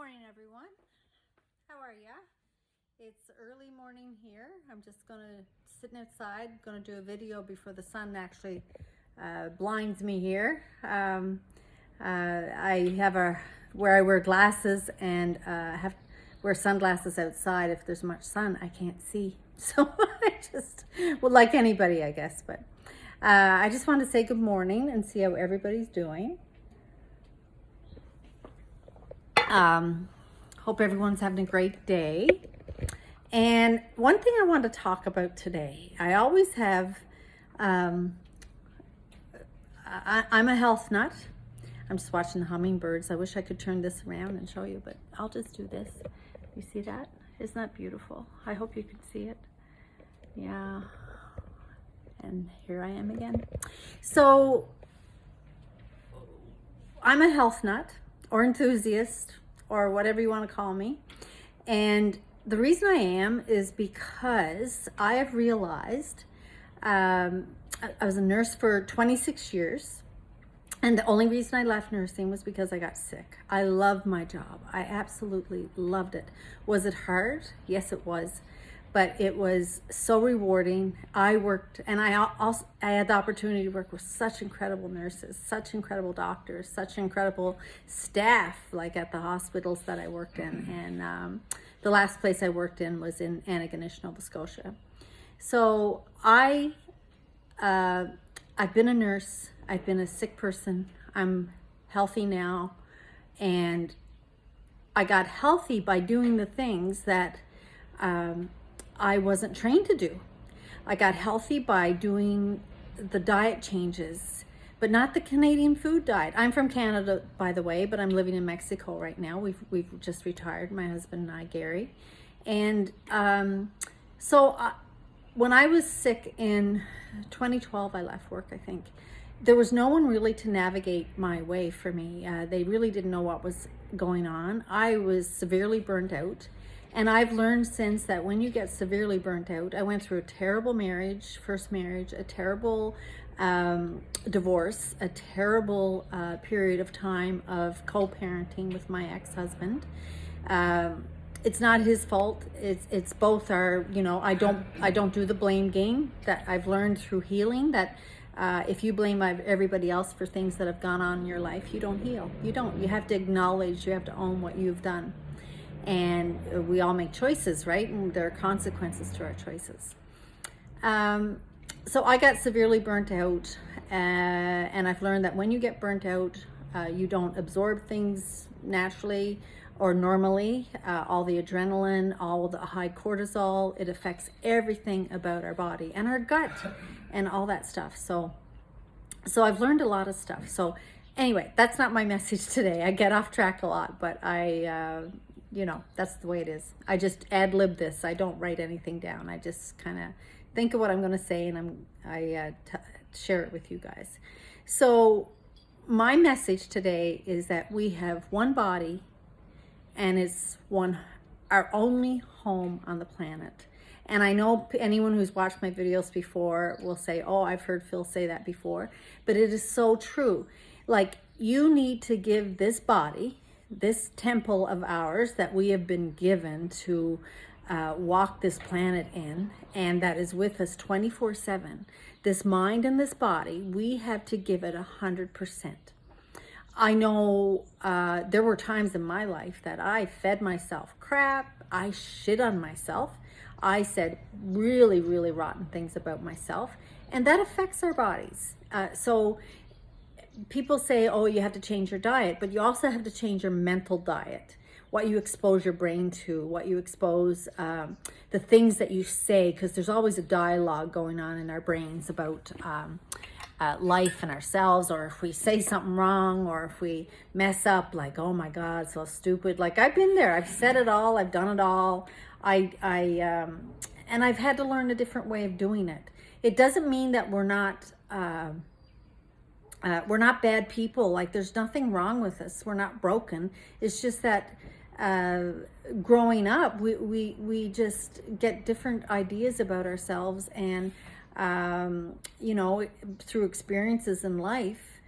morning, everyone. How are ya? It's early morning here. I'm just sitting outside, gonna do a video before the sun actually blinds me here. I have where I wear glasses and have to wear sunglasses outside. If there's much sun, I can't see. So I just, well, like anybody, I guess, but I just want to say good morning and see how everybody's doing. Hope everyone's having a great day. And one thing I want to talk about today, I always have, I'm a health nut. I'm just watching the hummingbirds. I wish I could turn this around and show you, but I'll just do this. You see that? Isn't that beautiful? I hope you can see it. Yeah. And here I am again. So I'm a health nut or enthusiast or whatever you want to call me. And the reason I am is because I have realized I was a nurse for 26 years. And the only reason I left nursing was because I got sick. I loved my job. I absolutely loved it. Was it hard? Yes, it was. But it was so rewarding. I worked, and I had the opportunity to work with such incredible nurses, such incredible doctors, such incredible staff, like at the hospitals that I worked in. And the last place I worked in was in Antigonish, Nova Scotia. So I've been a nurse. I've been a sick person. I'm healthy now. And I got healthy by doing the things that I wasn't trained to do. I got healthy by doing the diet changes, but not the Canadian food diet. I'm from Canada, by the way, but I'm living in Mexico right now. We've just retired, my husband and I, Gary. And when I was sick in 2012, I left work, I think. There was no one really to navigate my way for me. They really didn't know what was going on. I was severely burnt out. And I've learned since that when you get severely burnt out, I went through a terrible marriage, first marriage, a terrible divorce, a terrible period of time of co-parenting with my ex-husband. It's not his fault. It's both our, I don't do the blame game. That I've learned through healing that if you blame everybody else for things that have gone on in your life, you don't heal. You don't. You have to acknowledge, you have to own what you've done. And we all make choices, right? And there are consequences to our choices. So I got severely burnt out, and I've learned that when you get burnt out, you don't absorb things naturally or normally. All the adrenaline, all the high cortisol, it affects everything about our body and our gut and all that stuff. So I've learned a lot of stuff. So anyway, that's not my message today. I get off track a lot, but that's the way it is. I just ad-lib this. I don't write anything down. I just kind of think of what I'm going to say, and I share it with you guys. So my message today is that we have one body, and it's our only home on the planet. And I know anyone who's watched my videos before will say, oh, I've heard Phil say that before. But it is so true. Like, you need to give this body, this temple of ours that we have been given to walk this planet in, and that is with us 24/7. This mind and this body, we have to give it 100%. I know there were times in my life that I fed myself crap. I shit on myself. I said really, really rotten things about myself, and that affects our bodies. So people say, oh, you have to change your diet, but you also have to change your mental diet, what you expose your brain to, what you expose, the things that you say, because there's always a dialogue going on in our brains about life and ourselves, or if we say something wrong, or if we mess up, like, oh my God, so stupid. Like, I've been there. I've said it all. I've done it all. And I've had to learn a different way of doing it. It doesn't mean that we're not bad people. Like, there's nothing wrong with us. We're not broken. It's just that growing up, we just get different ideas about ourselves, and through experiences in life,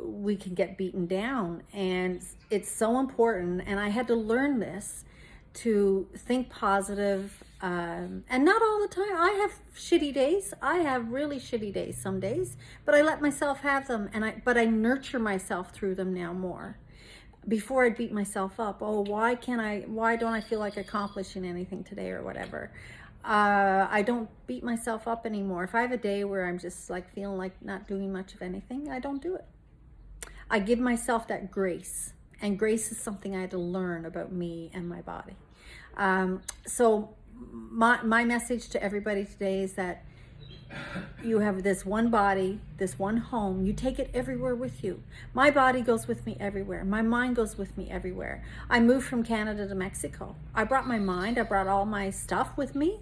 we can get beaten down. And it's so important. And I had to learn this, to think positive, and not all the time. I have shitty days. I have really shitty days some days, but I let myself have them, but I nurture myself through them now more. Before I'd beat myself up. Oh, why don't I feel like accomplishing anything today or whatever? I don't beat myself up anymore. If I have a day where I'm just like feeling like not doing much of anything, I don't do it. I give myself that grace, and grace is something I had to learn about me and my body. So my message to everybody today is that you have this one body, this one home. You take it everywhere with you. My body goes with me everywhere. My mind goes with me everywhere. I moved from Canada to Mexico. I brought my mind. I brought all my stuff with me.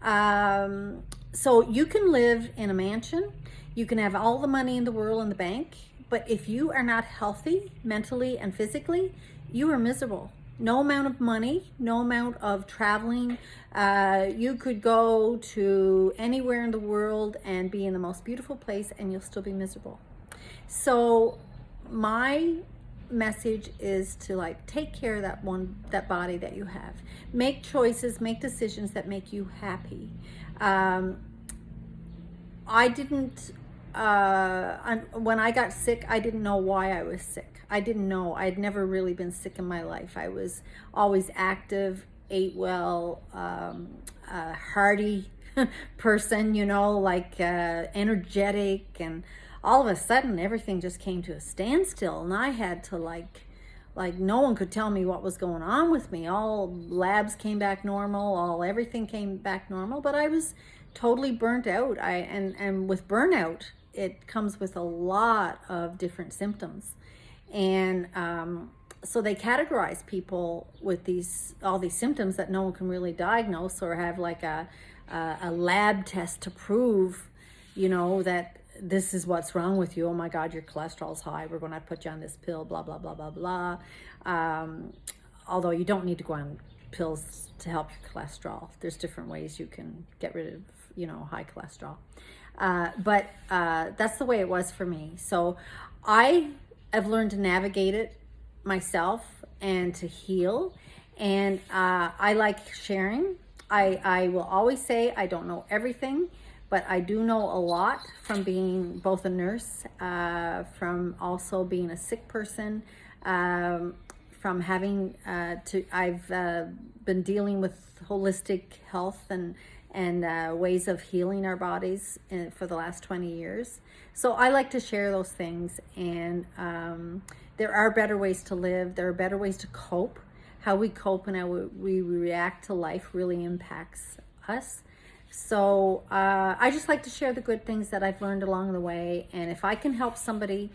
So you can live in a mansion. You can have all the money in the world in the bank. But if you are not healthy mentally and physically, you are miserable. No amount of money, no amount of traveling. You could go to anywhere in the world and be in the most beautiful place and you'll still be miserable. So my message is to like take care of that body that you have. Make choices, make decisions that make you happy. I didn't, when I got sick, I didn't know why I was sick. I didn't know. I'd never really been sick in my life. I was always active, ate well, hearty person, you know, like energetic, and all of a sudden everything just came to a standstill, and I had to like no one could tell me what was going on with me. All labs came back normal, everything came back normal, but I was totally burnt out. And with burnout, it comes with a lot of different symptoms. And so they categorize people with all these symptoms that no one can really diagnose or have like a lab test to prove, you know, that this is what's wrong with you. Oh my God, your cholesterol's high. We're going to put you on this pill, blah, blah, blah, blah, blah. Although you don't need to go on pills to help your cholesterol. There's different ways you can get rid of, you know, high cholesterol. But that's the way it was for me. So I've learned to navigate it myself and to heal. And I like sharing. I will always say I don't know everything, but I do know a lot from being both a nurse, from also being a sick person, from having I've been dealing with holistic health and ways of healing our bodies for the last 20 years. So I like to share those things, and there are better ways to live. There are better ways to cope. How we cope and how we react to life really impacts us. So I just like to share the good things that I've learned along the way. And if I can help somebody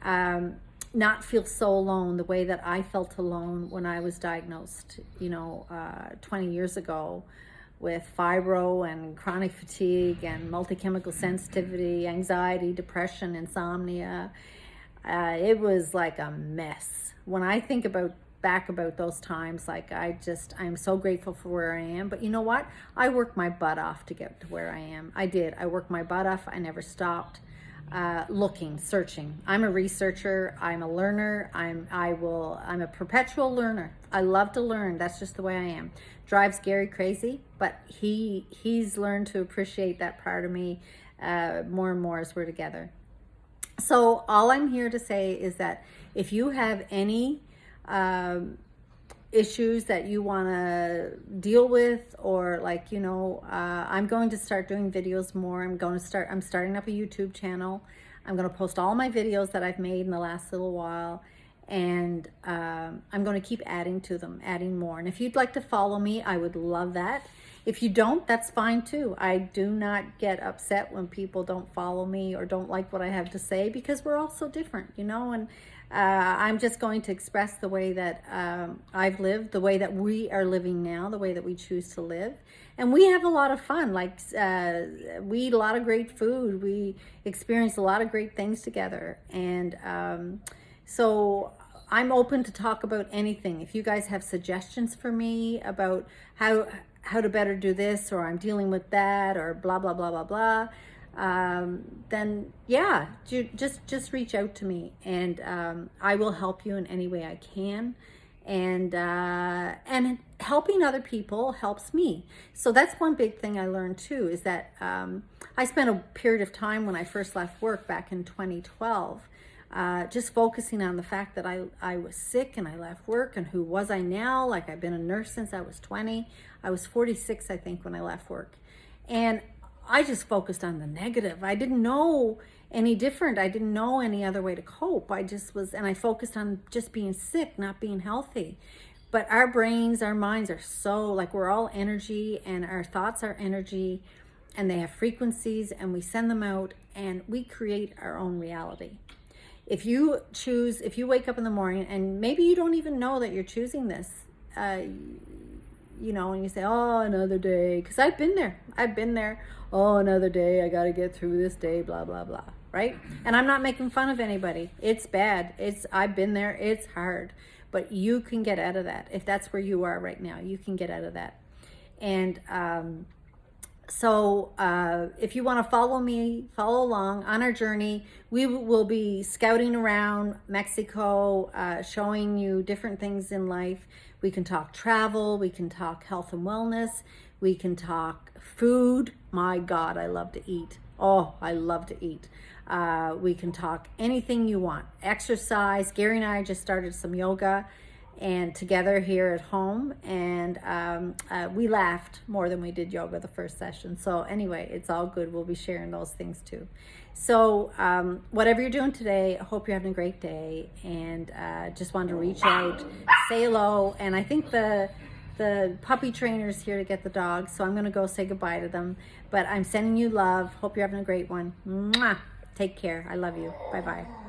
not feel so alone the way that I felt alone when I was diagnosed, 20 years ago, with fibro and chronic fatigue and multi-chemical sensitivity, anxiety, depression, insomnia. It was like a mess. When I think back about those times, like I'm so grateful for where I am. But you know what? I worked my butt off to get to where I am. I did. I worked my butt off. I never stopped looking, searching. I'm a researcher. I'm a learner. I'm a perpetual learner. I love to learn. That's just the way I am. Drives Gary crazy, but he's learned to appreciate that part of me more and more as we're together. So all I'm here to say is that if you have any issues that you want to deal with, or I'm going to start doing videos more. I'm starting up a YouTube channel. I'm going to post all my videos that I've made in the last little while, and I'm going to keep adding to them, adding more. And if you'd like to follow me, I would love that. If you don't, that's fine too. I do not get upset when people don't follow me or don't like what I have to say, because we're all so different, and I'm just going to express the way that I've lived, the way that we are living now, the way that we choose to live. And we have a lot of fun. We eat a lot of great food. We experience a lot of great things together. And so I'm open to talk about anything. If you guys have suggestions for me about how to better do this, or I'm dealing with that, or blah, blah, blah, blah, blah, then yeah, just reach out to me, and I will help you in any way I can. And helping other people helps me. So that's one big thing I learned too, is that I spent a period of time when I first left work back in 2012, just focusing on the fact that I was sick and I left work, and who was I now? Like, I've been a nurse since I was 20. I was 46, I think, when I left work. And I just focused on the negative. I didn't know any different. I didn't know any other way to cope. I just was, and I focused on just being sick, not being healthy. But our brains, our minds are so, like, we're all energy, and our thoughts are energy, and they have frequencies, and we send them out, and we create our own reality. If you wake up in the morning, and maybe you don't even know that you're choosing this, you know, and you say, oh, another day, because I've been there. Oh, another day, I got to get through this day, blah, blah, blah, right? And I'm not making fun of anybody. It's bad. I've been there. It's hard. But you can get out of that. If that's where you are right now, you can get out of that. And so if you want to follow along on our journey, we will be scouting around Mexico, showing you different things in life. We can talk travel, we can talk health and wellness, we can talk food. My God, I love to eat. Oh, I love to eat. We can talk anything you want. Exercise. Gary and I just started some yoga and together here at home, and we laughed more than we did yoga the first session. So anyway, it's all good. We'll be sharing those things too. So whatever you're doing today, I hope you're having a great day, and just wanted to reach out, say hello. And I think the puppy trainer's here to get the dogs, so I'm going to go say goodbye to them. But I'm sending you love. Hope you're having a great one. Mwah! Take care. I love you. Bye-bye.